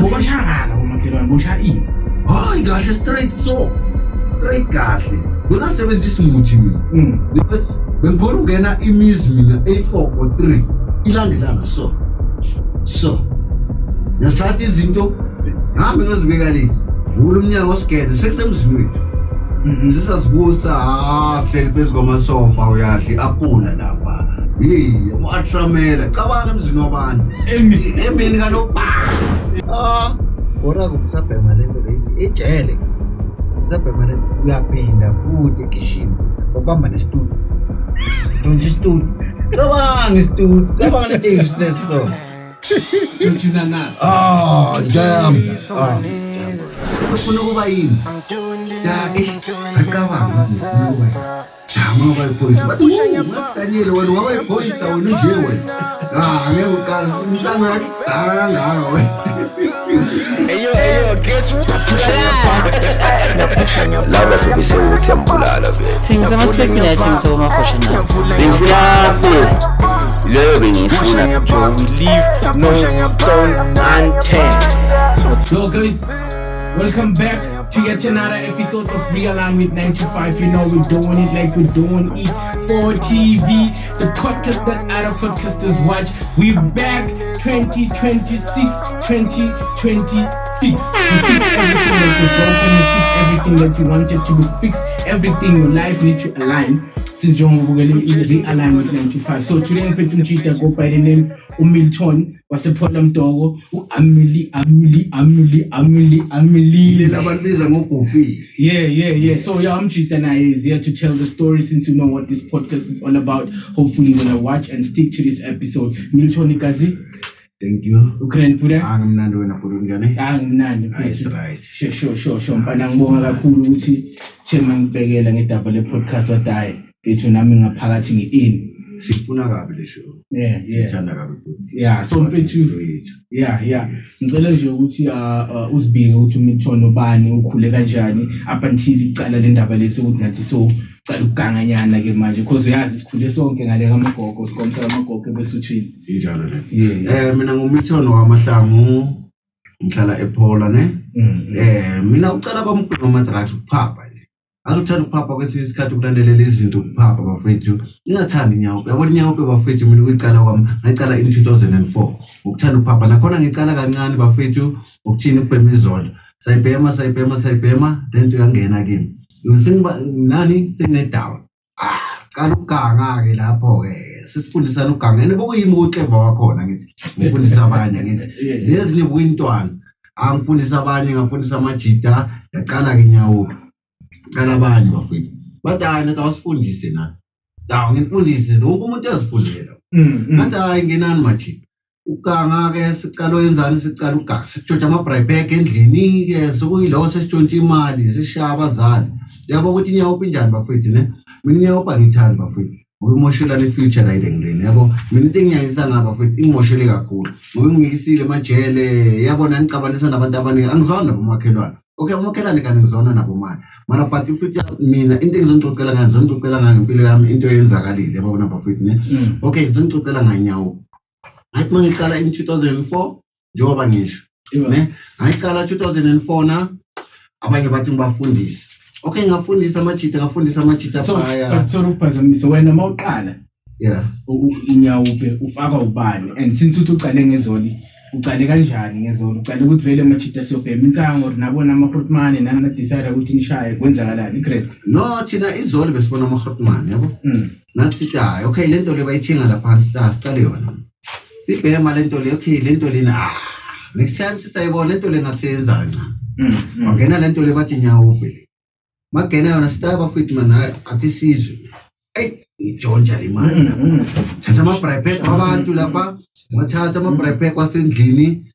Bobashana bomakhelwane bosha ini. Hayi kahle straight kahle. Ngingasebenzisa umuthi mina. Because bengikhona ungena imizi mina A4 or 3 ilandelana so. Nasathi izinto ngihambe ngizibeka le. Vula umnyango osigede sekusemzini wethu. Sisasibusa sihleli phezu kwamasofa uyadli apula lapha. Mu-Ultramela cabanga emzini wabantu. Emini kanobha. Ora kusabhema lento leyi ejele. Kusabhema lento uyaphinda futhi ekishini. Ubamba nestudio. Donje studio. Cabanga istudio. Cabanga lento eyisneso. Tshina nasi. Jam. Ufuna ukuba yini? Sakabanga. Jama bayiphoyisa. Bathi Daniel wena wabayiphoyisa wena nje wena. Ngeke uqala umsanga yakhe. Ngako wena. Eyo, guess what? Lava sobe sewuthembulala vele. Things ama-speculating sewumakhosha nawo. Ngiyafuna. Leyo bengifuna Joe, we leave no stone unturned. So guys, welcome back to yet another episode of Realign with 925. You know we're doing it like we're doing it for TV, the podcast that other podcasters watch. We're back 2026, 2026. We fix everything that you're broken, we fix everything that you wanted to be fixed, everything your life needs to align. Since John Realign with 925. So today I'm going to go by the name Milton. Was a problem dog? Amili. Yeah. So I'm Chitana is here to tell the story since you know what this podcast is all about. Hopefully you're gonna watch and stick to this episode. Milton Ikazi. Thank you. Ukraine pura. Angimnandi wena kulungane. Angimnandi. That's right. Sure. Mpana ngibonga kakhulu ukuthi chema ngibhekela ngedaba le podcast wadayi. Bethu nami ngaphakathi ngeini. Sifuna kabi le show. Yeah. Ngithanda kabi futhi. Yeah, so mfethu. Yeah. Ngicela nje ukuthi uzibike ukuthi uMilton ubani ukhule kanjani up until icala le ndaba leso ukuthi ngathi so cala ukuganganyana ke manje because uyazi sikhule sonke ngale kamagogo sikomsa kamagogo besuthini. Injalo le. Mina nguMilton waMahlangu ngihlala ePola ne. Mina ucala kwamkhulu ama-drugs ukuphapha. Azothanda ukuphapha kwesinye isikhathi ukulandelela izinto ukuphapha bafethu. Ngingathandi inyawo. Yabona inyawo bafethu mina ukuyiqala kwami. Ngayiqala in 2004. Ukuthanda ukuphapha nakhona ngiqala kancane bafethu ukuthini ukubhema izolo. Sayibhema lento yangena kimi. Nani singnedown. Qala ukuganga ke lapho ke. Sifundisana ukuganga. Bekuyimi uclever wakhona ngithi. Ngifundisa abanye ngithi. Lezi nibuyintwana. Angifundisa abanye ngafundisa amajita yaqala ke inyawo. Kalabanye bafethu bathi hayi nathi awasifundise na ngifundise lonke umuntu yazifundela nathi hayi ngenani majida ukuganga ke sicala wenzani sicala ukuganga sitshontsha ama-bribeck endlini ke sekuyilowo sesitshontsha imali sishaya abazali yabo ukuthi inyawuphi njani bafethu ne mina inyawuphi angiyithandi bafethu ngoba imoshelana i-future la ngileni yabo mina into engiyayisa ngaba bafethu ingimoshele kakhulu ngoba ngiyisile emajele yabona ngicabanisa nabantu abaningi angizwani nabo makhelwane. Okay, umakhelane kanti ngizona nabo manje. Mara but futhi mina into engizongicocela ngayo ngempilo yami into eyenzakalile yabona bafethu ne. Okay, ngizongicocela nganyawo. Ngathi mangiqala in 2004 njengoba ngisho. Ne? Ngayiqala 2004 na abanye bathi ngibafundise. Okay, ngafundisa amajita phaya. So ukuphazamisa wena mawuqala. Yeah. Inyawo ufaka ubani and since uqale ngezoli uqale kanjani ngezolo uqale ukuthi vele amajita siyobhema insango nabona ama-Grootman nami decide ukuthi nishaye kwenzakalani igrade no thina izolo besibona ama-Grootman yabo nathi hayi okay lento le bayithenga lapha sicale yona sibhema lento le okay lento lena next time sisayibona lento le ngasenza kancane wangena lento le bathi nyawo vele magena yona sitaya bafethu mana athi sizwe ijonja le mali thatha ama-bribeck abantu lapha wathatha ama-bribeck wasendlini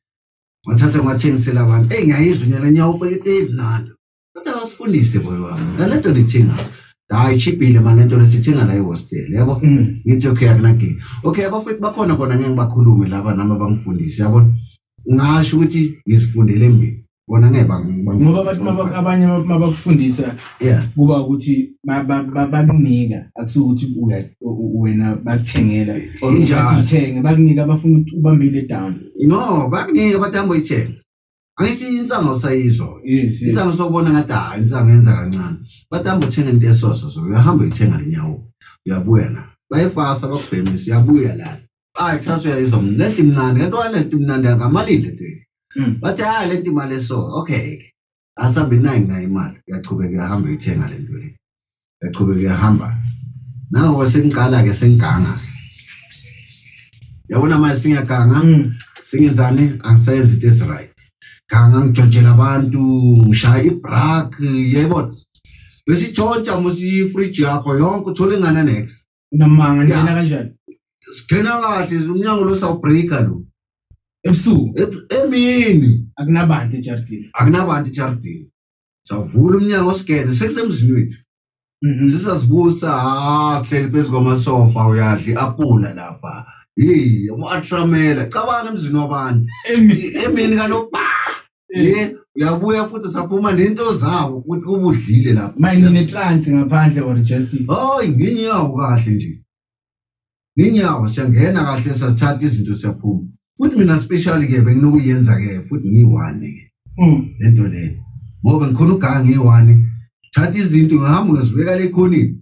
wathatha ngathengisela abantu ngiyayizwa nyala nyawo nani kodwa wasifundise boy wami ngalento lithenga hayi chipile manje lento lesithenga la e-hostel yabo ngithi okay akunake okay abafethu bakhona bona ngeke bakhulume laba nami bangifundise yabo ngasho ukuthi ngisifundele mina bona ngeke ngoba bathi abanye mabakufundisa kuba ukuthi bakunika akusukuthi wena bakuthengela injalo uthenge bakunika abafuna ukuthi ubambile down no bakunika bathi ambo ithenge Angithi insanga usayizwa. Yes. Insanga sokubona ngathi insanga yenza kancane. Bathamba uthenga into esoso so uyahamba uyithenga lenyawo. Uyabuya na. Bayifasa bakubhemisa uyabuya la. Kusasa uyayizwa lento imnandi kanti lento imnandi angamalile nje. Bathi lento imali so okay. Asambe nayo imali. Uyachubeka uyahamba uyithenga lento le. Uyachubeka uyahamba. Nawo sengqala ke senganga. Yabona manje singaganga singenzani angisenze it is right. Ganga ngijojela abantu ngishaya ibrak yayibona. Bese tshontsha musi fridge yakho yonke uthole ingana next. Unamanga njena kanjani? Sithena kahle umnyango lo sawubreaker lo. Ebusuku emini akunabantu ejardini. Akunabantu ejardini. Savula umnyango sigede sekusemzini wethu. Sisasibusa sihleli phezu kwamasofa uyadli apula lapha. Atramela cabanga emzini wabantu. Emini kanoba. Uyabuya futhi saphuma lento zawo ukuthi ubudlile lapha. Manje netrance ngaphandle or just nginyawo kahle nje. Nginyawo siyangena kahle sathatha izinto siyaphuma. Futhi mina specially ke benginokuyenza ke futhi ngiyi1 ke. Lento le. Ngoba ngikhona uganga ngiyi1. Thatha izinto ngihamba ngizibeka le khonini.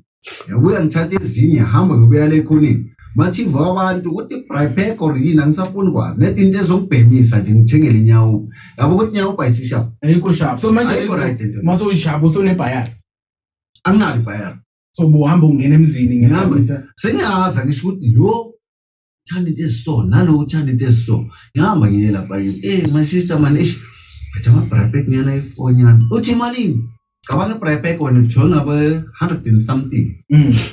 Yabuya ngithatha ezinye hamba ngibeka le khonini. Mathiva abantu ukuthi prepare or yini angisafuni kwazi. Nethi into ezongibhemisa nje ngithengele inyawo. Yabo ukuthi inyawo bayisishap. Ayikho sharp. So manje maso uyishap so nebhayari. Anginali bayari. So buhamba ungena emzini ngihamba. Sengiyaza ngisho ukuthi lo thanda into eso nalo uthanda into eso. Ngihamba ngiye lapha yini. My sister man Bathi ama-prepare ngiyana iphone yana. Uthi malini? Cabanga i-prepare wena ujonga be 100 and something.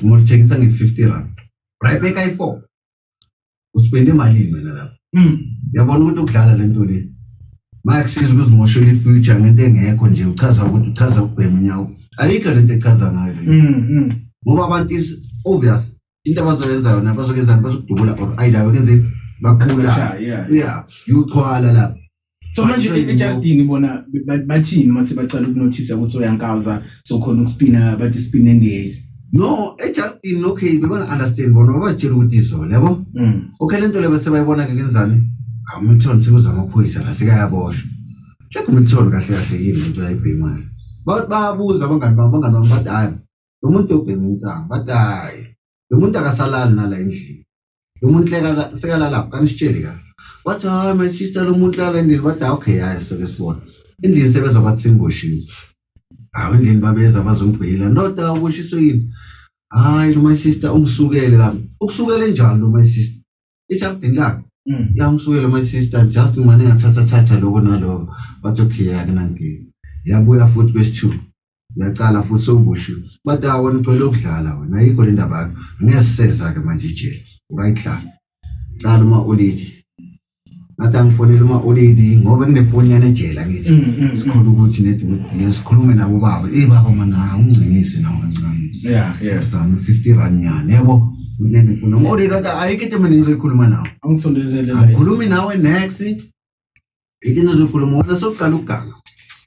Ngolithengisa nge-50 rand. Prepare i4. Uspende malini wena lapha. Yabona ukuthi ukudlala lento le. Mayakusiza ukuzimoshela ifuture ngento engekho nje uchaza ukuthi uchaza ukubhema inyawo. Ayikho lento echaza ngayo le. Ngoba abantu is obvious. Into abazoyenza yona bazokwenza bazokudubula or ayidaba kenze bakhula. Yeah, uqhwala lapha. So manje ejardini bona bathini mase bacala ukunothisa ukuthi uyankawuza so khona ukuspina bathi spin and days. No, ejardini okay beba understand bona batshela ukuthi izo yabo. Okay lento le bese bayibona ke kenzani? Hamilton sekuza amaphoyisa la sikayaboshwa. Check Hamilton kahle kahle yini into ayibhemali. Babuza abangani bathi hayi umuntu obhema insanga bathi hayi lo muntu akasalali nala endlini. Lo muntu sekala lapha kanisitsheli ka. Bathi hayi my sister lo muntu lala endlini bathi okay hayi soke sibona. Endlini sebenza bathi simboshiwe. Endlini babeza bazongibhela ndoda uboshiso yini? Hayi lo my sister ungisukele lapha. Ukusukele njani lo my sister? Ejardini lakhe. Yamsukele my sister just manje ngathatha lokho nalo bathi okay akunankinga. Yabuya futhi kwesithu. Uyaqala futhi sobushiwe. Bathi awona ucela ukudlala wena ayikho le ndaba yakho. Ngesiseza ke manje ijele. Right dlala. Cala uma olidi. Ngathi angifonela uma olidi ngoba kunefoni yana ejele ngithi. Sikhona ukuthi nethi ngiyasikhuluma nabo baba. Baba mana ungcinise nawo kancane. Yeah. Sami 50 rand nyane yabo. Unene ngifuna ngolidi bathi ayikho mina ngizoyikhuluma nawe. Angisondelele la. Angikhulumi nawe next. Ithi nizokhuluma wona sokuqala ukuganga.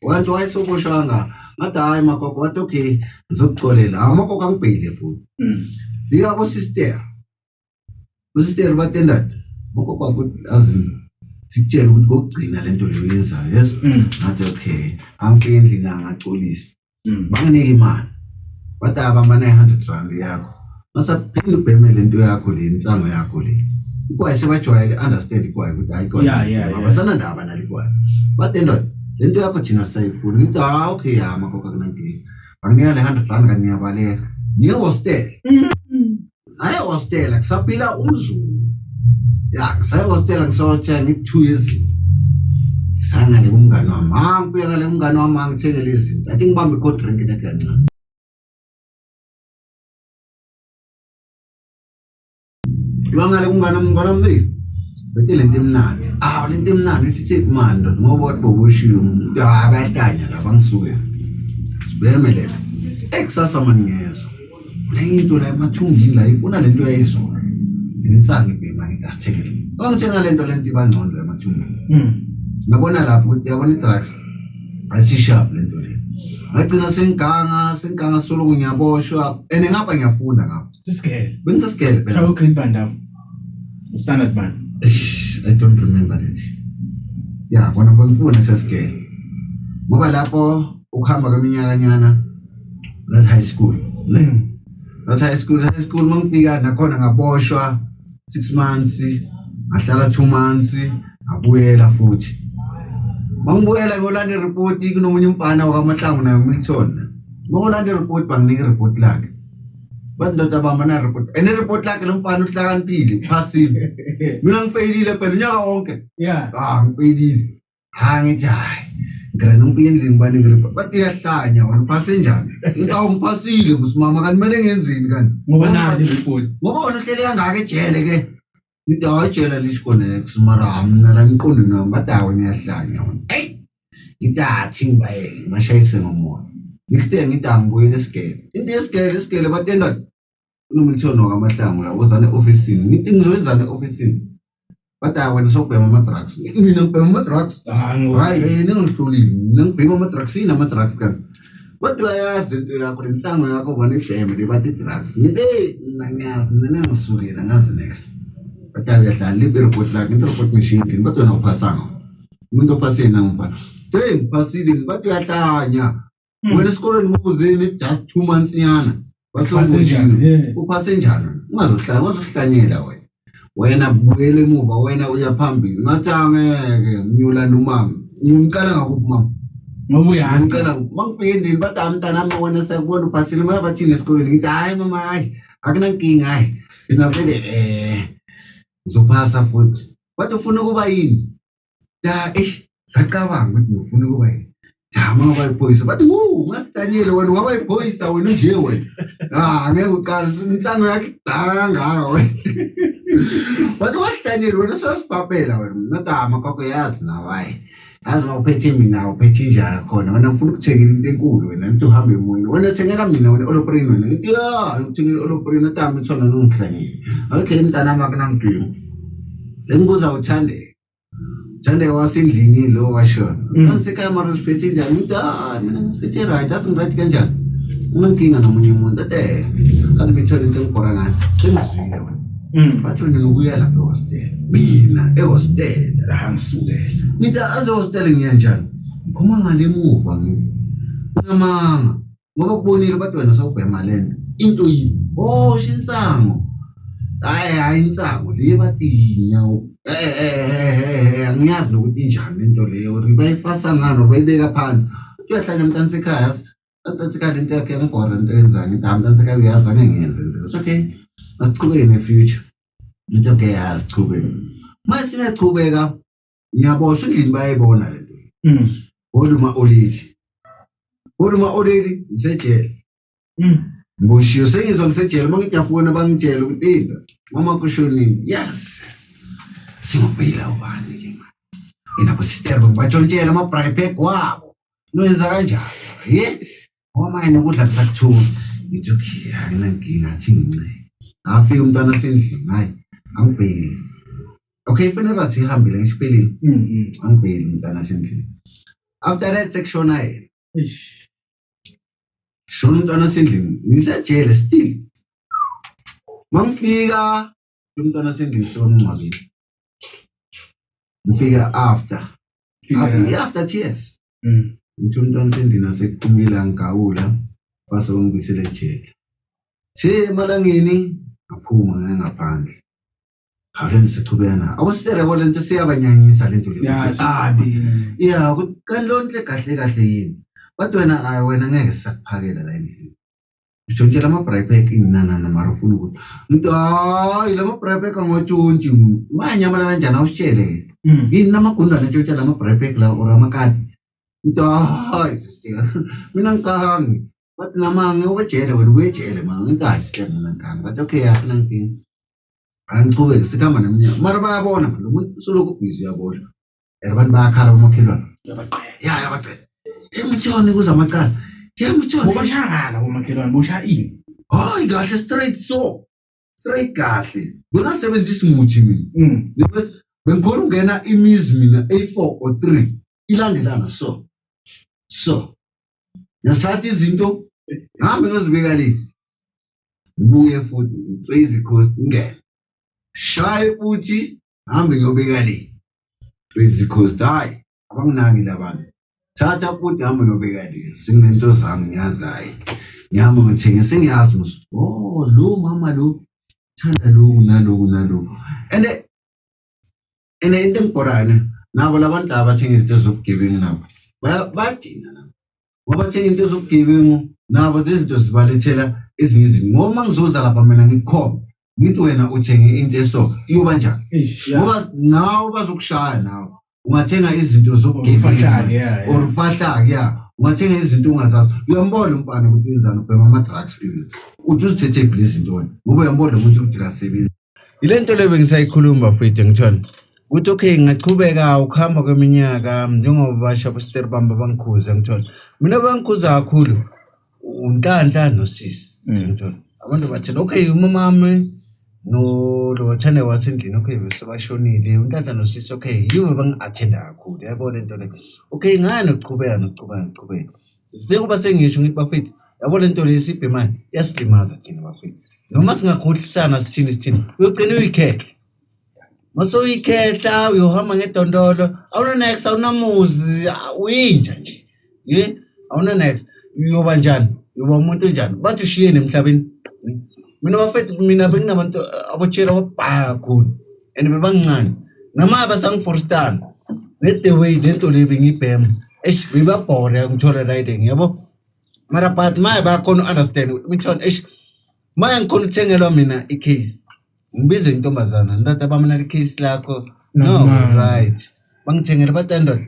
Wathi wayesoboshanga ngathi hayi magogo wathi okay ngizokucolela amagogo angibhele futhi fika ko sister batendati magogo wathi azini sikutshela ukuthi kokugcina lento leyo yenzayo yes ngathi okay angifike endlini angacolisa banginike imali bathi abamba 900 rand yakho masaphinde ubheme lento yakho le insango yakho le ikwaye sebajwayele understand ikwaye ukuthi ayikho abasana ndaba nalikwaye batendati lento yakho thina sayifuna ngithi okay magogo kunankinga banginika le 100 rand kaniyabaleka niye hostel saye hostel akusaphila umzulu saye hostel ngisawuthenga i2 yezinto sangale kumngane wami angifika ngale kumngane wami angithengele izinto athi ngibambe cold drink nethi kancane ngale kumngane wami Bethi lento emnandi. Lento emnandi uthi manje ngoba wathi bobushiwe umuntu abayatanya la bangisuke. Sibeme lela. Eksasa maningezwe. Lento la emathungini la ifuna lento yayizona. Ngitsanga ibhema ngitathekela. Ongithenga lento ibangcondo emathungini. Ngabona lapho ukuthi yabona idrugs. Ayisishap lento le. Ngagcina sengiganga solo ngiyaboshwa. Ngapha ngiyafunda ngapha. Siskele. Bengisaskele phela. Shawo grade band up. Standard band. I don't remember that. ya kona bangifuna sesigele ngoba lapho ukuhamba kweminyakanyana that high school ne that high school mangifika nakhona ngaboshwa 6 months ngahlala 2 months ngabuyela futhi mangibuyela ngolanda report kunomunye umfana wakamaHlangu naye uMilton ngolanda report banginika report lakhe bathi ndoda bamba na report ene report lakhe lomfana uhlakaniphile phasile mina ngifeyilile phela unyaka wonke ngifeyilile ngithi hayi ngirena ngifike endlini banike report bathi yahlanya wena phase njani intawo ngiphasile ngusimama kanti kumele ngenzini kanti ngoba nathi report ngoba wena uhlele kangaka ejele ke ngithi awajela lisiconnect mara mina la ngiqondi nami bathi hawe niyahlanya wena ngithi ngibayeke ngashayise ngomoya ngiste ngithi angibuyele esigele into esigele batenda unomthona wakamaHlangu la wozana officeini ngithi ngizoyenzana officeini bathi wena sokubhema ama-drugs mina ngibhema ama-drugs hayi ningihlolile mina ngibhema ama-drugs yini ama-drugs kanti bathi uyayazi lento yakho lensango yakho bona ifamily bathi drugs ngithi nangiyazi mina ngisukela ngazi next bathi uyahlala libe report lakhe into report machine bathi wena uphasanga umuntu ophasile namfana ngiphasile bathi uyahlanya wena esikoleni ngubuzeni just 2 months nyana bahlongoshini uphase njani ungazohlanyela wena buyele emuva wena uya phambili ngathi angeke ngiyolanda umama ngimqala ngakuphi mama ngoba uyazi ngicela mangifike endini bathi amntana nami wena sekubona uphasile manje bathini esikoleni ngithi hayi mama hayi akunankinga hayi mina vele ngizophasa futhi bathi ufuna ukuba yini sacabanga ukuthi ngifuna ukuba yini Jama bayiphoyisa bathi ngaDaniel wena wabayiphoyisa wena nje wena ngeke uqala intsango yakhe danga wena bathi waDaniel wena sosipapela wena natama kwakho yazi nawayi yazi mawuphethe mina uphethe njani khona wena ngifuna ukuthengela into enkulu wena nithi uhambe emoyeni wena thengela mina wena oloprini wena ngithi ngithengela oloprini natama ithona nongihlangile okay mntana makana ngidinga sengibuza uthande Jande wasendlini lo washona. Ngiseka mara ngiphethe njani? Mina ngiphethe right, asingirathi kanjani? Unankinga nomunye umuntu ade. Azibithole into engibhora ngayo. Sengizwile wena. Bathi wena ngokuya lapha hostel. Mina ehostel angisukela. Ngithi aze hostel ngiya njani? Ngiphuma ngale emuva ngamanga. Ngoba kubonile bathi wena sawubhema lento. Into yibo. Shinsango. Hayi insango le bathi nyawo angiyazi nokuthi injani lento leyo bayifasa ngano bayibeka phansi uyahlanya umntana sekhaya umntana into yakhe ngibhora into enzani umntana sekhaya uyazi angenze into okay masichubeke nefuture into okay asichubeke mase siyachubeka ngiyaboshwa endlini bayayibona lento Boduma already ngisejele ngiboshiwe sengizwa ngisejele mangijafuna bangitshela ukuthi into mama kushonini yes singobhela ubani ke manje inabo sister bangibatshontshela ama-bribepack wabo noyenza kanjani ngoba yena ukudla kusakuthula ngithi okay akunankinga athi ngincane ngafika umntwana asendlini hayi angibheli okay fanele sihambile ngisiphelile angibheli umntwana asendlini after that section ayi shona umntwana asendlini ngisajele still mangifika umntwana asendlini somncwabile ngifika after tears ngithi umntwana asendlini asekuphumile ngigawula base bangibisele ejele emalangeni ngaphuma ngaphandle awuleni sichubena awusitera yabo lento siyabanyanyisa lento le yeah kanlonhle kahle yini bathi wena wena ngeke sisakuphakela la endlini utshontshela ama-bribepack inana namarufuna ukuthi nto hayi lama-bribepack angotshontshe manyamala kanjani awusitshele yini namagundane ntshontsha lama-bribepack la or amakati nto hayi sister mina ngikahangi bathi namange ubejele wena ubejele ma ngikazi sister mina ngikhangi bathi okay yakho nankinga angichubeke sikhamba neminyaka mara bayabona lo muntu usoloko ubhizi uyaboshwa abantu bayakhala bomakhelwane yabacela emtshoni kuza amacala emtshoni bashangana bomakhelwane bosha ini hayi kahle straight kahle ngingasebenzisa umuthi mina bengikhona ungena imizi mina A4 or 3 ilandelana so yasathi izinto ngihambe ngizibeka le ngibuye futhi crazy coast ngene shaye futhi ngihambe ngiyobeka le Crazy Coast hayi abanginaki labantu thatha futhi hamba ngiyobeka le sinento zami ngiyazayi ngihamba ngithengisa ngiyazi musu lo mama lo thanda lo nalo and into ngibhorana nabo labantu abathenga izinto zobugebengu nabo badina nabo ngoba thenga into zobugebengu nabo lezinto zibalethela ezinye izinto ngoba ngizoza lapha mina ngikhoma ngithi wena uthenge into eso iyoba njani ngoba nawe bazokushaya nawe ungathenga izinto zokugebengu or ufahla ungathenga izinto ungazazi uyambona umfana ukuthi wenzani ubhema ama-drugs uthi uzithethe izinto wena ngoba uyambona umuntu ukuthi kasebenzi ile nto leyo bengisayikhuluma futhi ngithona ukuthi okay ngachubeka ukuhamba kweminyaka njengoba basha bosteri bamba bangikhuza ngithona mina bangikhuza kakhulu uNhlanhla noSisi ngithona abantu bathina okay umamami no lo thane wasendlini okay besebashonile uNhlanhla noSisi okay yibo bangi-attenda kakhulu yabona into le okay ngani ukuchubeka njengoba sengisho ngithi bafethu yabona into le sibhemani yasilimaza thina bafethu noma singakhohlisana sithini uyogcina uyikhehla masoyikhehla uyohamba ngedondolo awuna next awunamuzi uyinja nje awuna next uyoba njani uyoba umuntu njani bathi ushiyene emhlabeni mina bafethu mina benginabantu abotshela wabhaya kakhulu and bebancane nama basangiforstana the way lento le bengibhema bebabhore ngithola riding yabo mara but manje bakhona understand ngithola manje ngikhona ukuthengelwa mina icase ngibize intombazana ndathi abamana icase lakho no right bangithengela bathandwa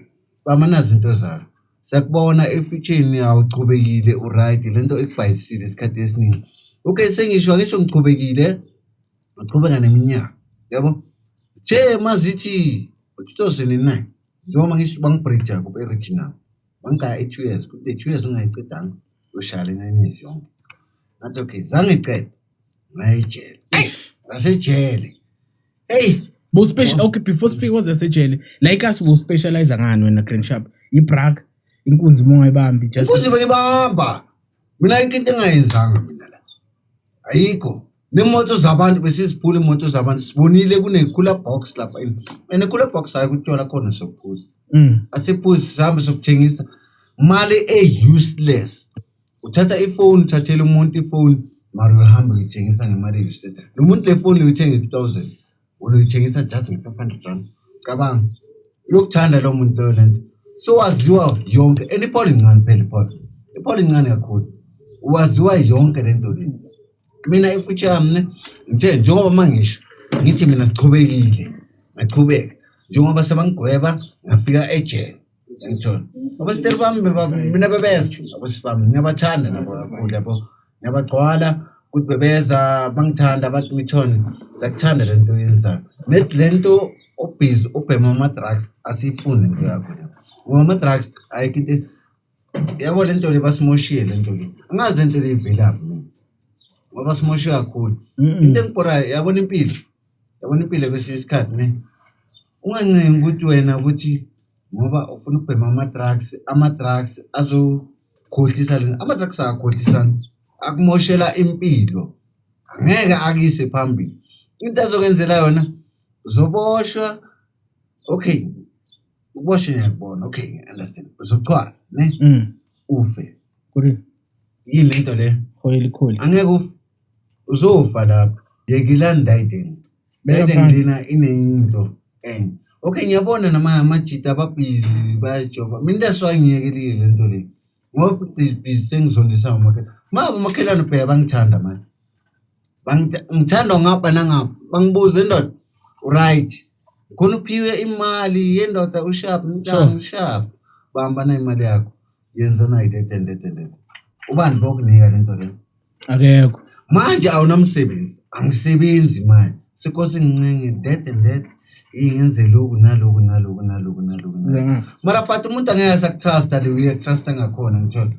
bamanazi into zalo sakubona efuture awuchubekile uright lento ekubhayisile isikhathi esiningi okay sengisho ngichubekile uqhubeka neminyaka yabo mazithi 2009 njengoba ngisho bangibridge ku original bangaya 2 years kude 2 years ungayicedanga ushale 9 years yonke nathi okay zangicela ngayijele asejele bo special okay before sifike wasejele like us bo specialize ngani wena Green Sharp ibrag inkunzi mongayibambi just inkunzi bayibamba mina into engayenzanga mina la ayikho nemoto zabantu besiziphula imoto zabantu sibonile kune-cooler box lapha and cooler box hayi kuthola khona sokuphuza asiphuzi sihambe sokuthengisa mali useless uthatha ifoni uthathela umuntu ifoni mara uhambe uyithengisa ngemali useless lo muntu le phone uyithenga 2000 uyithengisa just nge-500 rand cabanga uyokuthanda lo muntu lento so waziwa yonke and ipholi incane phela ipholi incane kakhulu waziwa yonke lento le mina ifuture mne njengoba mangisho ngithi mina sichubekile ngaqhubeka njengoba sebangigweba ngafika ejele ngithola abasiteri bami mina bebeza abasibami ngiyabathanda nabo kakhulu yabo ngiyabagcwala ukuthi bebeza bangithanda bathi mithoni sakuthanda lento yenza net lento obhizi ubhema ama-drugs asifune into yakho le ngoba ama-drugs ayikho yabo lento le basimoshiyele lento le angazi lento le ivelaphi mina ngoba simoshe kakhulu into engibhora yabona impilo kwesinye isikhathi ne ungancengi ukuthi wena ukuthi ngoba ufuna ukubhema ama-drugs azokhohlisa lena ama-drugs akhohlisana akumoshela impilo angeke akise phambili into azokwenzela yona uzoboshwa okay uboshwe ngiyakubona okay understand uzochwala ne ufe kuri yini lento le khoyeli kholi angeke ufe uzofa lapha yekilanda ideni lena inento okay ngiyabona amajita ababhizi bayajova mina ndaswangiyekelile lento le ngoba busy sengizondisa umakhelwane phela bangithanda manje ngithanda ngapha nangapha bangibuza indoda right khona uphiwe imali yendoda uSharp uSharp bamba na imali yakho yenza nayo detende ubani bokunika lento le akekho manje awunamsebenzi angisebenzi manje sikose ngincenge that ingenze lokhu nalokhu mara but umuntu angeke sakutrust le uyakutrust ngakhona ngithola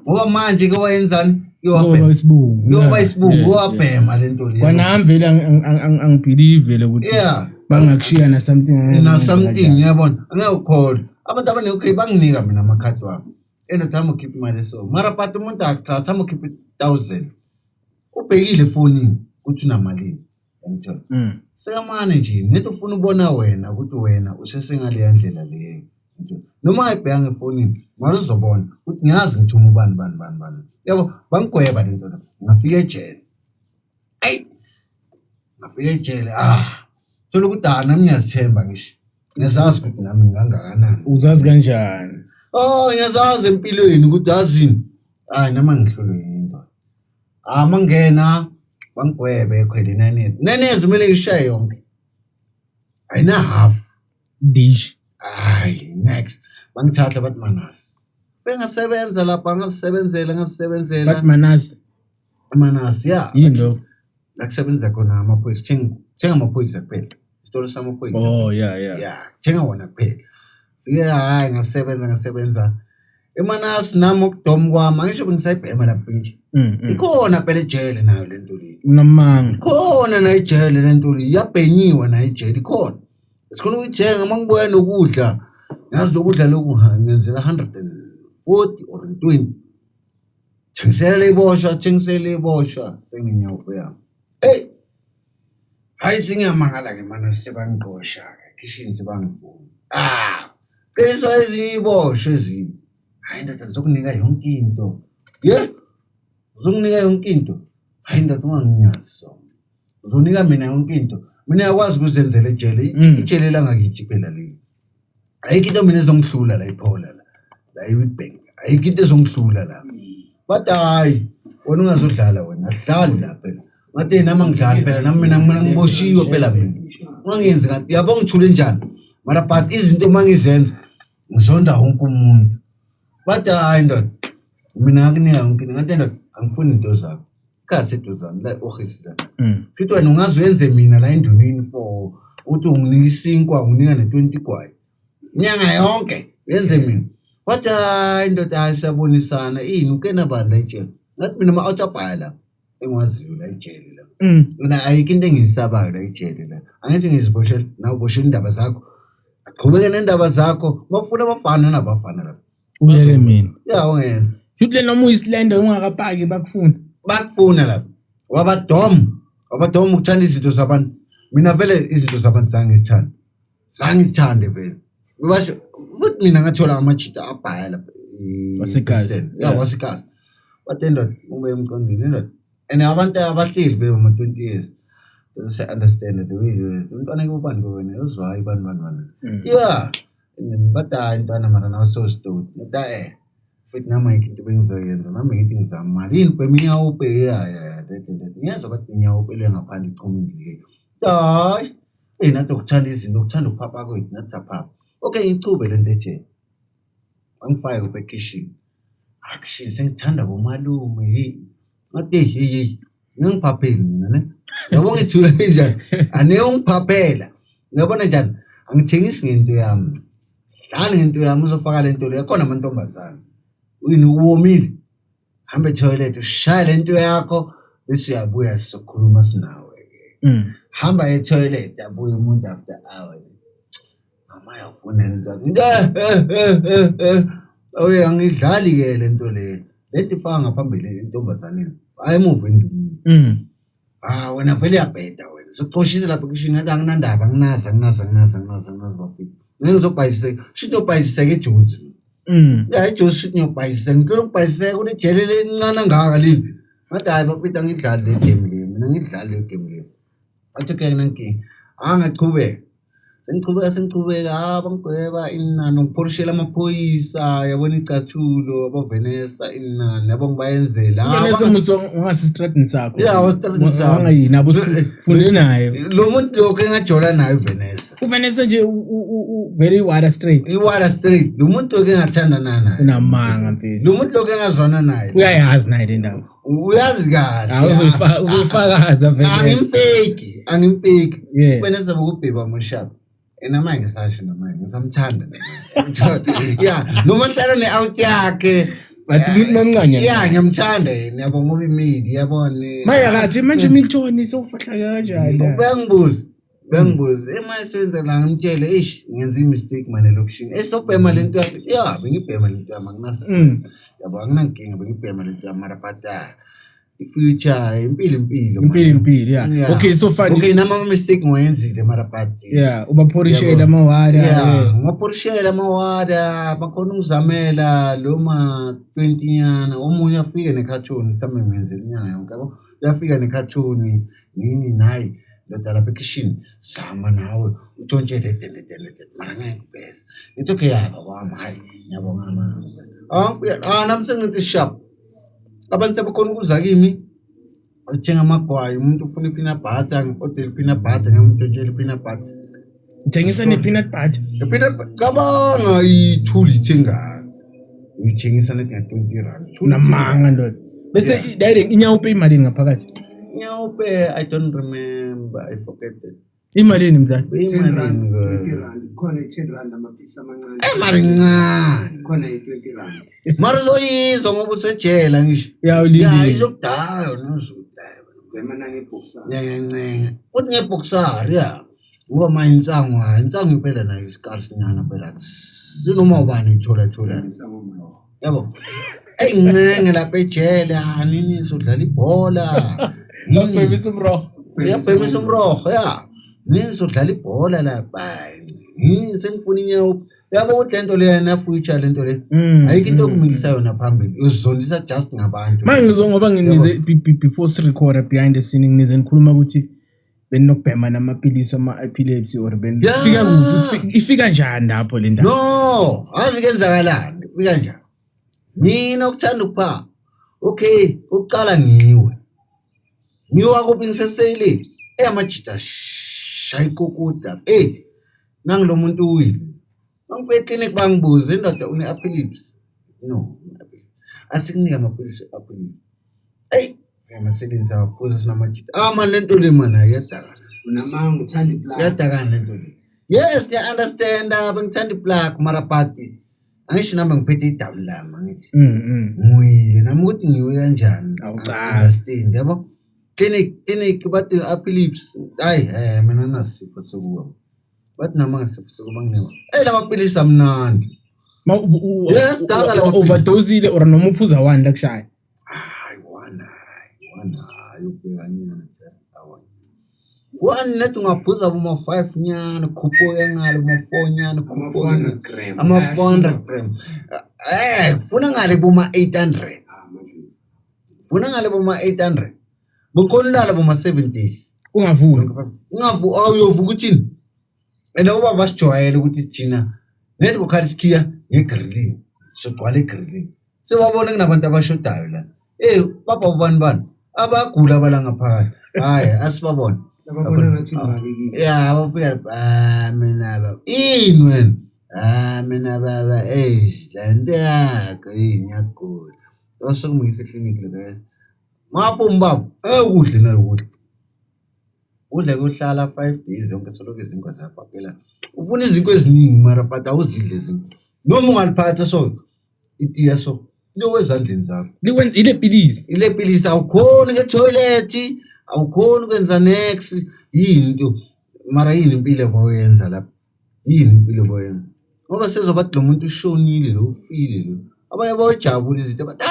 ngoba manje ke wayenzani yoba isibungu wabhema lento le kwanami vele angibelieve ukuthi bangakushiya na something yabona angeke ukholwa abantu abaningi okay banginika mina amakhadi wami enothama ukhipha imali so mara but umuntu akutrust thama ukhipha 1000 ubhekile efonini ukuthi unamalini ngithola sekamane nje nethi ufuna ubona wena ukuthi wena usesengale ndlela leyo ngithola noma ayibheka ngefonini manje uzobona ukuthi ngiyazi ngithuma ubani yabo bangigweba lento la ngafika ejele ngafika ejele thola ukuthi nami ngiyazithemba ngisho ngiyazazi ukuthi nami ngangakanani uzazi kanjani ngiyazazi empilweni ukuthi azini nama ngihlulwe yinto mangena bangigwebe ekhwele nanezi kumele ngishaye yonke ayina half dish next bangithatha bathi Manasi ngasebenza lapha ngasebenzela bathi Manasi ya yini nakusebenza khona amaphoyisa thenga amaphoyisa kuphela isitolo samaphoyisa yeah thenga wona kuphela fika ngasebenza eManasi nami okudom kwami angisho bengisayibhema lapha nje ikhona phela ejele nayo lento le unamanga ikhona na ejele lento le yabhenyiwe na ejele ikhona sikhona ukuthenga mangibuya nokudla ngazi lokudla lokhu ngenzela 140 or 20 thengisela ibosha senginyawo yami hayi singiyamangala ke mana sebangiqosha ke kitchen sebangifuna cela ezinye ibosha ezinye hayi ndoda zokunika yonke into uzokunika yonke into hayi ndoda unganginyazo uzonika mina yonke into mina yakwazi ukuzenzela ejele langakithi phela le ayikho into mina ezongihlula la iPola la iWitbank ayikho into ezongihlula la but hayi wena ungazodlala wena hlali la phela ngathi nami ngidlali phela nami mina ngiboshiwe phela mina ungangenzi kanti yabo ngithule njani mara but izinto mangizenza ngizonda wonke umuntu but hayi ndoda mina akunika yonke ngathi ndoda angifuni into zakho kasi eduzane la office la futhi wena ungaziwenze mina la endunini for uthi unginika isinkwa unginika ne20 kwaye inyanga yonke yenze mina wathi hayi ndoda ayisabonisana ini ukena banda ejele ngathi mina ma-outabhaya la engwaziyo la ejele la mina ayikho into engiyisabayo la ejele la angithi ngiziboshela nawe uboshela indaba zakho aqhubeke nendaba zakho mafuna abafana nabafana la uyeke mina ya ungenza futhi noma uyisilenda ungakapaki bakufuna la wabadom ukuthanda izinto zabantu mina vele izinto zabantu zangizithande vele basho futhi mina ngathola amachita abhaya lapha wasikazi wasikazi batenda ube emqondini ndoda and abantu abahleli vele uma 20 years they understand the way umntwana kubani kwena uzwayi bani yeah bata intwana mara na so stood nta futhi nama ikinto bengizoyenza nami ngithi ngizama malini kweminya upe ya ngiyazwa bathi minya upe le ngaphandle ichumile hayi nathi ukuthanda izinto ukuthanda uphapha kwethu nathi sapha okay ngichube lento eje angifake uphe kitchen kitchen sengithanda bomalume ngathi ngingiphapheli mina ne yabo ngithula kanjani ane ungiphaphela ngiyabona njani angithengisi ngento yami hlali ngento yami uzofaka lento le khona amantombazana uyini uwomile hambe toilet ushaya lento yakho bese uyabuya sizokhuluma sinawe ke hamba e-toilet abuye umuntu after hour mama yafuna lento oye angidlali ke lento le lento ifaka ngaphambili intombazaneni hayi move endumini wena vele yabheda wena soxoshisa lapha kishini ngathi anginandaba nginaza bafika ngizobhayiseka shito bhayiseka eJozi ya eJozi shito ngiyobhayiseka ngicela ukubhayiseka kunejele lencane ngaka leli ngathi hayi bafita ngidlali le game le mina ngidlali le game le athi ke nanki angachubeka sengichubeka bangigweba inani ngipholishela amaphoyisa yabona icathulo abovenesa inani yabo ngibayenzela Vanessa ungasistrategy sakho yeah wasstrategy sakho angayini abo sifunde naye lo muntu lokho engajola naye uVenesa uVenesa nje very wide straight lo muntu lokho engathanda naye unamanga mfethu lo muntu lokho engazwana naye uyayazi naye le ndawo uyazi kahle uzofakaza Venesa angimfeki Venesa bokubheba moshap enama ngisasho namaye ngisamthanda yeah noma hlalo ne-out yakhe bathi mamncane yeah ngiyamthanda yena yabo ngoba imidi yabone manje Milton sofahla kanjani bengibuza emayisenza la ngimtshele ngenza i-mistake manje lokushini esobhema lento yeah bengibhema lento yami anginasi yabo anginankinga bengibhema lento yami mara but i-future impilo yeah. Okay, so fine. Okay, nama mistake ngoyenzile mara but yeah, ubaphorishela amawada. Yeah, ngaphorishela amawada bakhona ukuzamela lo ma 20 nyana omunye afike necartoon mhlawumbe ngenzela inyanga yonke yabo. Uyafika necartoon nini nayi lodala kitchen sama nawe utshontshele mara ngekuveza. It's okay yaba kwami hayi ngiyabonga mama. Namse ngithi sharp. Abantu sebakhona ukuza kimi uthenga amagwayi umuntu ufuna peanut butter ngi-order peanut butter ngamtshontshelele peanut butter. Uthengisa ne-peanut butter? Peanut butter cabanga ithuli ithenganga. Uyithengisa nethi nga-R20. Namanga ndoda. Bese direct inyawupe imali ngaphakathi. Inyawupe I don't remember, I forget it. Imalini mzala? Imalini khona i-R10 amaphisi amancane. Imali ncane. Khona i-R20. Mara uzoyizwa ngoba usejela ngisho. Ya izokudala nozudala. Bemana ngeboxer. Nyenyenye. Uthi ngeboxer ya. Ngoba insangu impela nayo isikari nyana phela. Sinoma ubani ithola. Yabo. Eyingcenge lapha ejela nini sodlala ibhola. Yabhemisa umroho ya. Nini sodlala ibhola lapha. Sengifuna inyawo. Yabo ukuthi lento le yana future lento le. Ayikho into okumikisa yona phambili. Uzondisa just ngabantu. Manje ngoba nginize before si record behind the scene nginize nikhuluma ukuthi benokubhema namapilisi ama-epilepsy or benifika kuphi ifika njani lapho le ndaba? No, azikenzakalani ifika njani. Mina ukuthanda ukupha. Okay, uqala ngiwe. Ngiwa kuphi ngiseseyile. Amajita shayikokuda. Nangilo muntu uwile. Angifike clinic bangibuza indoda une-epilepsy. No, asikunika amapilisi e-epilepsy. Ngiyamasebenza ngaphuza sinamajita. Man lento le mana yadakana. Unamanga uthanda iblack. Yadakana lento le. Yes, I understand bengithanda iblack mara party. Angisho nami ngiphethe idown lama ngithi. Ngiyile nami ukuthi ngiwe kanjani. Understand yabo? Clinic bathi epilepsy. Mina nasifo sokuwa. Bathi nama ngasifo sokuba nginewa. Lamapilisi amnandi. Yes, daka la overdose or noma uphuza one la kushaya. Ayubheka nyana just hour. One lethi ungaphuza kuma 5 nyana khupho yangale kuma 4 nyana khupho ama 400 gram. Funa ngale boma 800. Funa ngale boma 800. Bukhonala boma 70s. Ungavuki awuyovuka uthini? Uba basijwayele ukuthi thina nethi kokhalisikia ngegrilling. Sogcwala egrilling. Sebabona kunabantu abashodayo la. Papa ubani abagula balanga phakathi. Hayi asibabona. Sababona ngathi ngabiki. Yeah, bafika mina baba. Wena. Mina baba lento yakho ngiyagula. Osokumisa clinic le guys. Mapho mbaba ukudla nalokudla. Udla kuhlala 5 days yonke soloke izinto zapha phela. Ufuna izinto eziningi mara but awuzidle izinto. Noma ungaliphatha so itiya so lo ezandleni zakho. Ile pilisi awukhona ke-toilet, awukhona ukwenza next yinto. Mara yini impilo boyenza lapha? Yini impilo boyenza? Ngoba sezobathi lo muntu ushonile lo ufile lo. Abanye bawujabula izinto bathi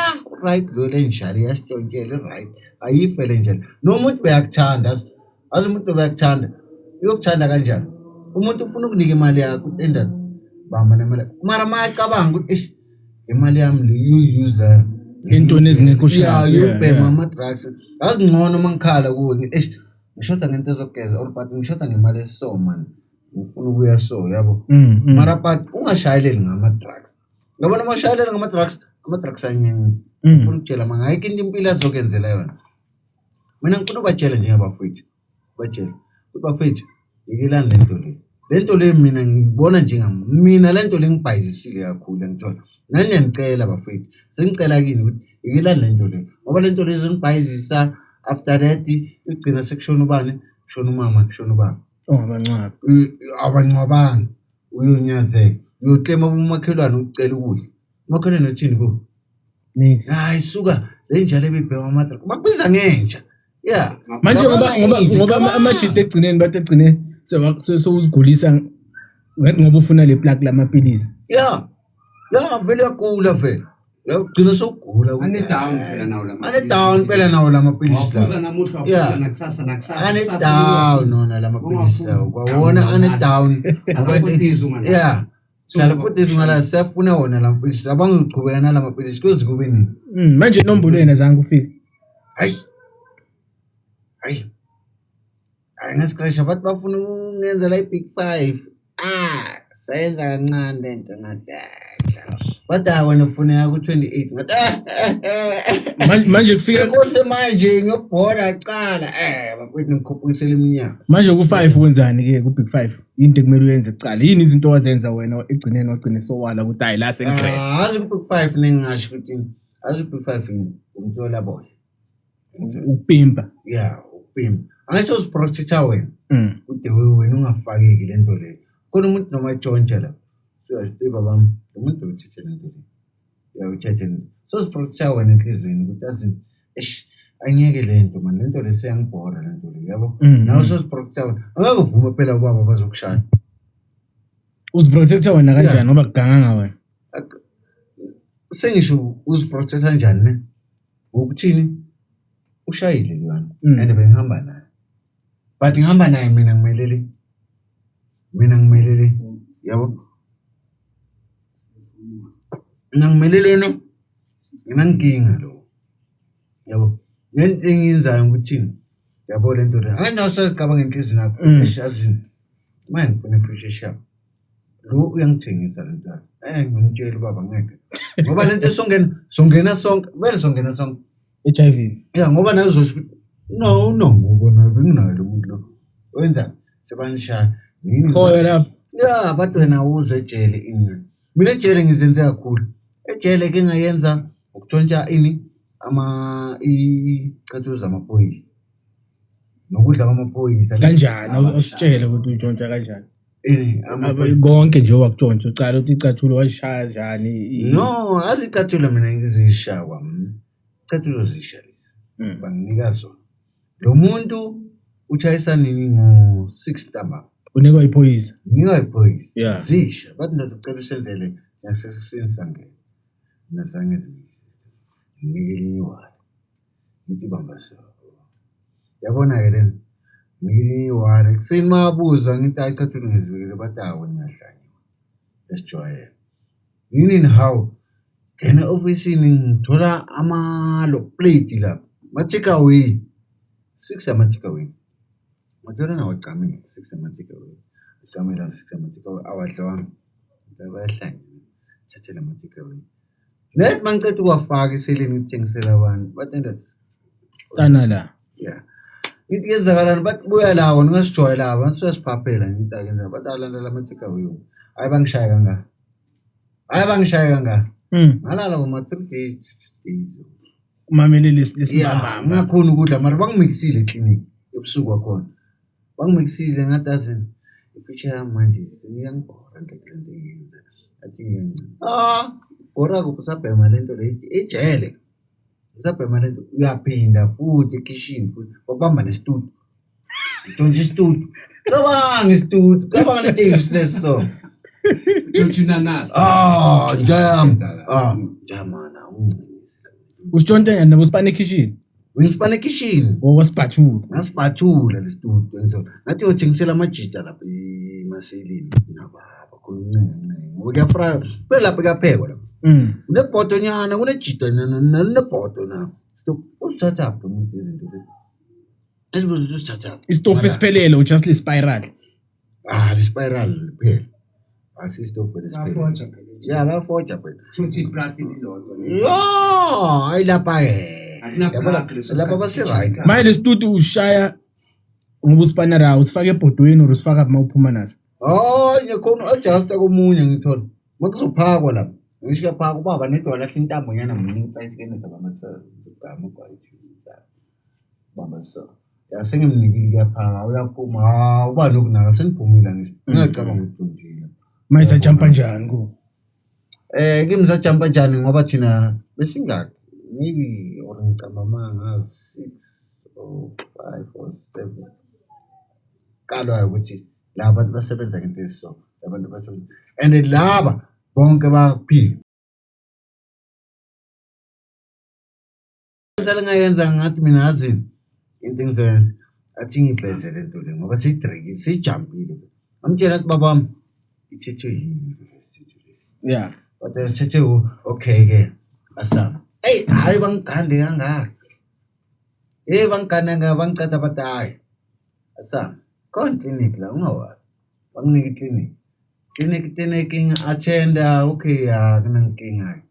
right lo lenjalo yasitshontshelwe right. Ayifele njalo. Nomuntu beyakuthanda azi umuntu beyakuthanda. Uyokuthanda kanjani? Umuntu ufuna ukunika imali yakho utenda bamba nemali. Mara mayacabanga ukuthi imali yami le user into ezingekho shaya. Uyobhema ama-drugs. Azingcono mangikhala kuwe ngishoda ngento ezokugeza or but ngishoda ngemali eso man. Ngifuna ukuya so yabo. Mara but ungashayeleli ngama-drugs. Ngabona mashayeleli ngama-drugs anyenzi. Ngifuna ukutshela mangayikho into impilo azokenzela yona. Mina ngifuna ubatshela njengabafowethu. Batshela. Bafowethu yikilani lento le. Lento le mina ngibona mina lento le ngibhayizisile kakhulu ngithola. Nani ngiyacela bafethu. Sengicela kini ukuthi yikilani lento le. Ngoba lento le izongibhayizisa after that igcina sekushona ubani? Kushona umama, kushona ubaba. Abancwabanga. Uyonyazeka. Uyoklema umakhelwane ucela ukudla. Umakhelwane uthini ku? Nix. Hayi suka le njalo ebebhema amathra. Bakubiza ngenja. Yeah. Manje ngoba amajita egcineni bathi egcineni so uzigulisa ngathi ngoba ufuna le plug lamapilisi. Yeah. Vele yakula vele. Ugcina sokugula. Ane down phela nawo lama. Ane down phela nawo lama pilisi Waphuza lawa. namuhla waphuza nakusasa nakusasa. Ane down nona lama pilisi lawa. Kwawona ane down. Akafutiza ungana. Yeah. Hlala futhi izingala siyafuna wona lama pilisi. Abangiqhubeka nalama pilisi kuze kube nini? Manje inombolo azange ufike. Hayi. Ngasikresh abantu bafuna ungenza la big 5. Sayenza kancane lento ngadala. Bada wena ufuna ku 28 ngathi Manje kufika sekose manje ngiyobhola cala bafethu ngikhophusela iminyaka. manje ku5 wenzani ke ku big 5 into ekumele uyenze ecala yini izinto wazenza wena egcineni wagcine sowala ukuthi hayi la sengiqhela Azi ku big 5 ningasho ukuthi azi big 5 umthola boy. ukupimpa Yeah, upimpa. Angisho uziprotector wena. Kude wena ungafakeki lento le. Khona umuntu noma tshontsha la. Siyazi babami, umuntu uthithe lento le. Ya uthethe. So uziprotector wena enhlizweni ukuthi azi angeke lento man lento le siyangibhora lento le yabo. Nawe so uziprotector wena. Angeke uvume phela ubaba bazokushaya. uziprotector wena kanjani ngoba kuganganga wena Sengisho uziprotector kanjani ne? Ukuthini? Ushayile lwana and bengihamba naye. But ngihamba naye mina ngimelele yabo ngimelele no nginankinga lo yabo lento engiyenzayo ukuthini yabo lento le anginasasigaba ngenhliziyo nakho eshazini manje ngifuna ifish sharp lo uyangithengisa lento ngimtshela baba ngeke ngoba lento songena sonke vele songena sonke HIV yeah ngoba nayo uzosho no ubona benginayo lo muntu lo wenzani sebanishaya nini khoya lapha yeah abantu wena uze ejele ingane mina ejele ngizenze kakhulu ejele ke ngayenza ukutshontsha ini icathuza amaphoyisa nokudla kwamaphoyisa kanjani usitshele ukuthi utshontsha kanjani amaphoyisa konke nje wakutshontsha ucala ukuthi icathulo washaya njani no azicathulo mina ngizishaya kwami icathulo zishalisa banginika zona lo muntu uchayisa nini ngo6 ntamba unikwa iphoyisa nika iphoyisa Yeah. zisha bathi ndoda ucela usenzele yasesensange nasange zimise nikeli iwala ngithi bamba so yabona ke lena nikeli iwala kuseni mabuza ngithi ayicathulo ngizwekile bathi awu niyahlanya esijwayele nini how kena officeini ngithola amalo plate la ma take away 6 ama take away ngithola nawo camile 6 ama take away camile 6 ama take away awadla wami bayahlanya thathela ama take away net mangicela ukuwafaka iseleni ngithengisela abantu batenda tana la yeah ngithi kenzakalani bathi buya lawo ningasijoyela abantu siyasiphaphela ngithi ayenza bathi alandela ama take away hayi bangishaya kanga ngalala uma 3 days umamele yeah lesibamba ngakhona ukudla mara bangimixile eclinic ebusuku kwakhona bangimixile ngatazini ifisha manje sengiyangibhora lento yenza athi ngiyanci bora kupusabhema lento le ejele usabhema lento uyaphinda futhi ekitchen futhi babamba nestudio ntonje istudio cabanga le-business so Tshotshina nasi. Jamana ungincengise usitshontsha nabo sipane kitchen ngisipane kitchen wasiphathula ngasibathula lestudio ngithola ngathi uyothengisela amajita lapha emaselini nababa khona uncenga ngoba kuyafraya phela lapha kuyaphekwa lapha unebhodo nyana kunejita nebhodo na stop usithatha apho umuntu izinto lezi esibuzo usithatha istofu esiphelele ujust le spiral le spiral phela asistofu le spiral Bafoja phela. yeah bafoja phela Thuthi practice lodwa. yo ayilapha Akunapha lapha basi-right manje le studio ushaya ngoba usipana rawo usifaka ebhodweni or usifaka mawuphuma nazo ngikhona adjusta komunye ngithola makuzophakwa lapha ngisho kuyaphakwa ubaba nedwa lahla intambo nyana mningi phakathi kendoda bamagama kwayithisa bamba so yasengimnikile kuyaphaka uyaphuma uba nokunaka seniphumile ngisho ngiyacabanga ukujunjile manje sajumpa njani ku kimi sajumpa njani ngoba thina besingaki maybe or ngicamba manga 6 or 5 or 7 kalwa ukuthi laba bantu basebenza ngento so abantu basebenza and laba bonke baphila Ngayenza ngathi mina azini into engizoyenza athi ngiveze lento le ngoba siyidrake sijumpile amtshela athi babami ithethe yini Yeah. but sethe okay ke asama hayi bangigande kangaka bangigande bangicatha bathi hayi asama khona clinic la ungawali banginika clinic agenda okay akunankinga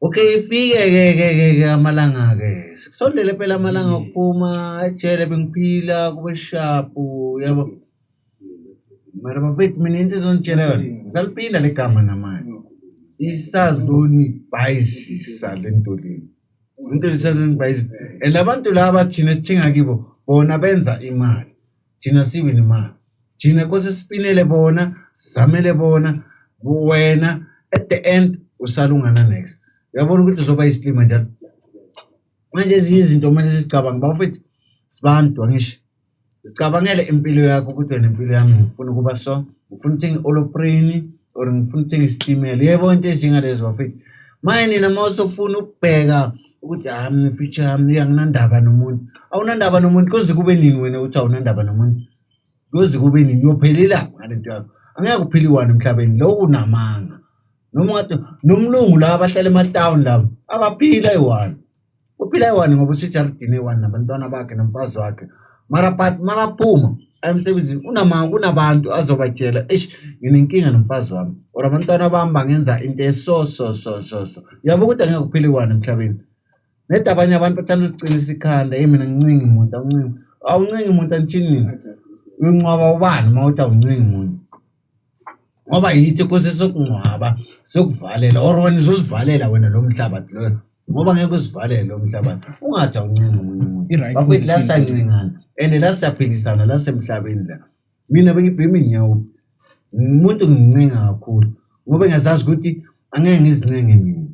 okay ifike ke amalanga ke sikusondele phela amalanga okuphuma ejele bengiphila kube sharp yabo mara bafethu mina into ezongitshela yona ngisaliphinda legama namanje isazoni bayisisa lento le into isazoni bayisisa labantu laba thina sithenga kibo bona benza imali thina sibe nemali thina kose sipinele bona sizamele bona wena at the end usalungana next yabona ukuthi uzoba islima njalo manje izinto manje sicabanga bafethu sibantu angisho sicabangele impilo yakho ukuthi wena impilo yami ngifuna kuba so ngifuna ukuthenga olopreni or ngifuna ukuthenga istimela yebo into ezinjengalezo bafethu manje nina mawusofuna ukubheka ukuthi mina future yami anginandaba nomuntu awunandaba nomuntu kuze kube nini wena uthi awunandaba nomuntu kuze kube nini uyophelela ngalento yakho angeke kuphiliwane emhlabeni lo unamanga noma ngathi nomlungu la abahlala ematown labo abaphila eyi-1 uphila eyi-1 ngoba usejardini eyi-1 nabantwana bakhe nomfazi wakhe mara but makaphuma emsebenzini unamanga kunabantu azobatshela nginenkinga nomfazi wami or abantwana bami bangenza into so yabo ukuthi angeke kuphile eyi-1 emhlabeni neda abanye abantu bathanda ukuqinisa ikhanda mina ngincingi umuntu awuncingi umuntu anithini uyinqwaba ubani mawuthi awuncingi umuntu ngoba yithi kose sokungcwaba sokuvalela or wena uzozivalela wena lo mhlabathi lo ngoba ngeke uzivalele lo mhlabathi ungathi awuncingi umuntu bafethu la sancingana and la siyaphilisana la semhlabeni la mina bengibhema inyawo umuntu ngincinga kakhulu ngoba ngiyazazi ukuthi angeke ngizincenge mina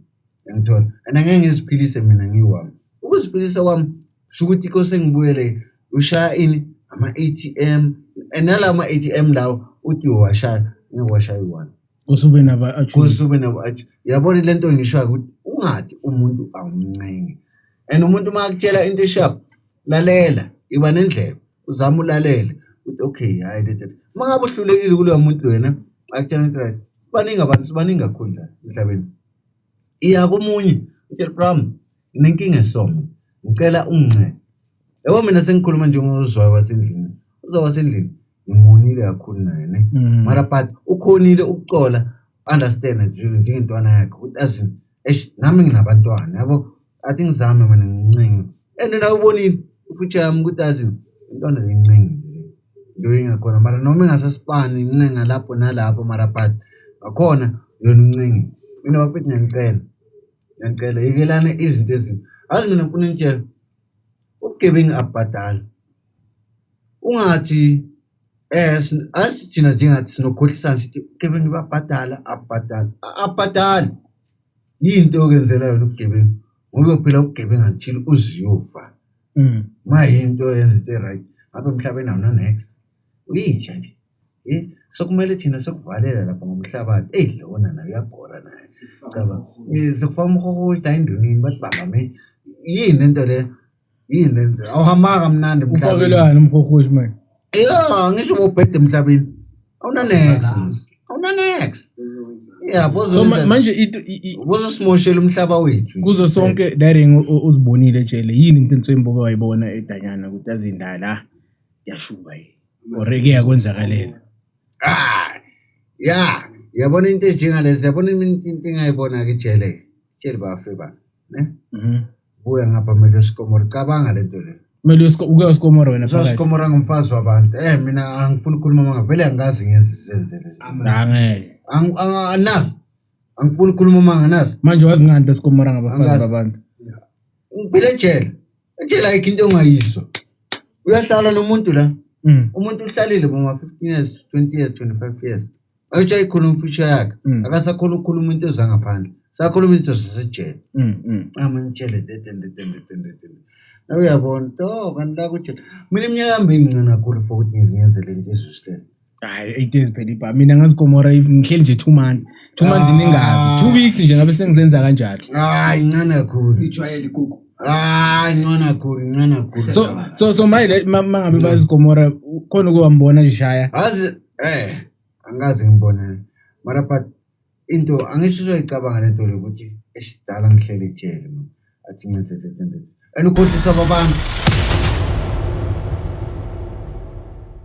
ngithola and angeke ngiziphilise mina ngiwami ukuziphilisa kwami shukuthi kose ngibuyele ushaya ini ama-ATM and nala ama-ATM lawo uthi washaya ngewashaya i-1 usube naba yabona lento ngisho ukuthi ungathi umuntu awumncenge and umuntu makutshela into eshap lalela iba nendlebe uzama ulalele uthi okay hayi lethe mangabe uhlulekile kuloya muntu wena akutshela into right baningi abantu sibaningi kakhulu la emhlabeni iya komunye uthi bram nenkinga esoma ngicela ungincede yabo mina sengikhuluma nje ngozwayo wasendlini ngimonile kakhulu naye ne mara but ukhonile ukucola understand njengentwana yakhe ukuthi azini nami nginabantwana yabo athi ngizame mina ngincinge and na ubonile ufuthi yami ukuthi azini intwana lencenge nje ngiyoyinga khona mara noma ngasasipani incenga lapho nalapho mara but akhona yona uncinge mina bafethu ngiyacela yikelana izinto ezini azi mina ngifuna ngitshela ubugebengu abhadala ungathi asithina njengathi sinokhohlisana sithi ubugebengu babhadala abhadala yinto okwenzela yona ubugebengu ngoba phela ubugebengu until uziyofa mayinto yenza into right apha emhlabeni awunanext uyinja nje sokumele thina sokuvalela lapha ngomhlabathi lona nayo uyabhora naye cabanga sokufaka umhohoshi endunini bathi bangame yini lento le yini lento awuhamba kamnandi emhlabeni ufakelwana umhohoshi manje ngisho ubhede emhlabeni awunanext so manje uzosimoshela umhlaba wethu kuzo sonke daring uzibonile ejele yini into entsembuko wayibona edanyana ukuthi azindala yashuba yini oreke yakwenzakalela yabona into enjengalezi yabona into engayibona ke jele bafe ba ne buya ngapha mele sikomora cabanga lento le mele ukuyosikomora wena phakathi sikomora ngumfazi wabantu mina angifuni ukukhuluma mangavele angazi ngenze lezi anganazi angifuni ukukhuluma manganazi manje wazi ngani besikomora ngabafazi babantu ngiphile ejele ayikho into ongayizwa uyahlala nomuntu la umuntu uhlalile boma 15 years 20 years 25 years ayithi ayikhuluma future yakhe akasakhona ukukhuluma into ezangaphandle sakhuluma into sesejele amangitshele tete nawe uyabona kanti la kutshela mina iminyaka yami incane kakhulu for ukuthi ngizingenze lento ezusilezi hayi 8 days phela ibha mina ngazikomora ngihleli nje 2 months iningabi 2 weeks nje ngabe sengizenza kanjalo hayi incane kakhulu ijwayele igugu Incane kakhulu. So manje mangabe bazigomora khona ukuwambona lishaya. Azi angazi ngibone. Mara but into angisho uzoyicabanga lento lokuthi esidala ngihlele ejele man. Athi ngiyenze and ukhothisa abantu.